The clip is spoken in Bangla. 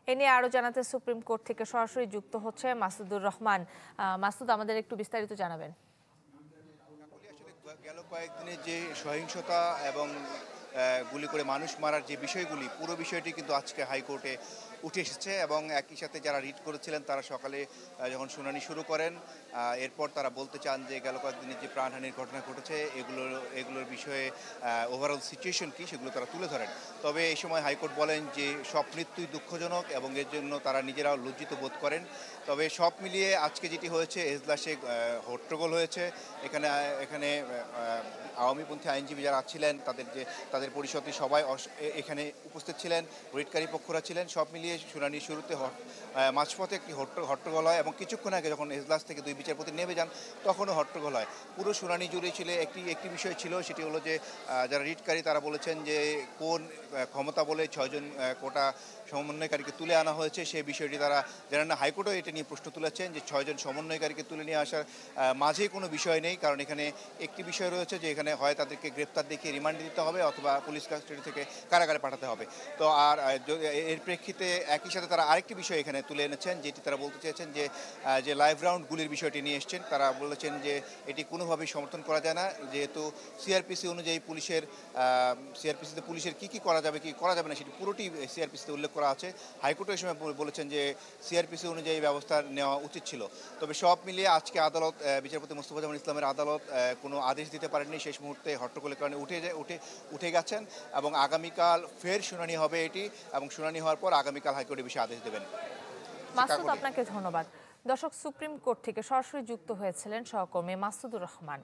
এ নিয়ে আরো জানাতে সুপ্রিম কোর্ট থেকে সরাসরি যুক্ত হচ্ছে মাসুদুর রহমান। মাসুদ, আমাদের একটু বিস্তারিত জানাবেন। গেল কয়েকদিনে যে সহিংসতা এবং গুলি করে মানুষ মারার যে বিষয়গুলি, পুরো বিষয়টি কিন্তু আজকে হাইকোর্টে উঠে এসেছে এবং একই সাথে যারা রিট করেছিলেন তারা সকালে যখন শুনানি শুরু করেন, এরপর তারা বলতে চান যে গেল কয়েকদিনে যে প্রাণহানির ঘটনা ঘটেছে এগুলোর বিষয়ে ওভারঅল সিচুয়েশন কী সেগুলো তারা তুলে ধরেন। তবে এই সময় হাইকোর্ট বলেন যে সব মৃত্যুই দুঃখজনক এবং এর জন্য তারা নিজেরাও লজ্জিত বোধ করেন। তবে সব মিলিয়ে আজকে যেটি হয়েছে, এজলাসে হট্টগোল হয়েছে। এখানে এখানে আওয়ামীপন্থী আইনজীবী যারা ছিলেন তাদের পরিষদে সবাই এখানে উপস্থিত ছিলেন, রিটকারী পক্ষরা ছিলেন। সব মিলিয়ে শুনানি শুরুতে মাঝপথে একটি হট্টগোল হয় এবং কিছুক্ষণ আগে যখন এজলাস থেকে দুই বিচারপতি নেমে যান তখনও হট্টগোল হয়। পুরো শুনানি জুড়ে ছিল একটি বিষয় ছিল, সেটি হলো যে যারা রিটকারী তারা বলেছেন যে কোন ক্ষমতা বলে 6 জন কোটা সমন্বয়কারীকে তুলে আনা হয়েছে সেই বিষয়টি তারা জানেন না। হাইকোর্টও এটা নিয়ে প্রশ্ন তুলেছেন যে 6 জন সমন্বয়কারীকে তুলে নিয়ে আসার মাঝে কোনো বিষয় নেই, কারণ এখানে একটি বিষয় রয়েছে যে এখানে হয় তাদেরকে গ্রেপ্তার দেখিয়ে রিমান্ডে দিতে হবে অথবা পুলিশ কাস্টাডি থেকে কারাগারে পাঠাতে হবে। তো আর এর প্রেক্ষিতে একই সাথে তারা আরেকটি বিষয় এখানে তুলে এনেছেন, যেটি তারা বলতে চেয়েছেন যে লাইভ রাউন্ড গুলির বিষয়টি নিয়ে এসছেন। তারা বলেছেন যে এটি কোনোভাবেই সমর্থন করা যায় না, যেহেতু সিআরপিসি অনুযায়ী সিআরপিসিতে পুলিশের কী করা যাবে কী করা যাবে না সেটি পুরোটি সিআরপিসিতে উল্লেখ করা আছে। হাইকোর্টও এই সময় বলেছেন যে সিআরপিসি অনুযায়ী ব্যবস্থা নেওয়া উচিত ছিল। তবে সব মিলিয়ে আজকে আদালত, বিচারপতি মোস্তফাজামান ইসলামের আদালত কোনো আদেশ দিতে পারেননি, শেষ মুহূর্তে হট্টগোলের কারণে উঠে গেছেন এবং আগামীকাল ফের শুনানি হবে এটি, এবং শুনানি হওয়ার পর আগামীকাল হাইকোর্টে বিষয়ে আদেশ দেবেন। মাসুদ, আপনাকে ধন্যবাদ। দর্শক, সুপ্রিম কোর্ট থেকে সরাসরি যুক্ত হয়েছিলেন সহকর্মী মাসুদুর রহমান।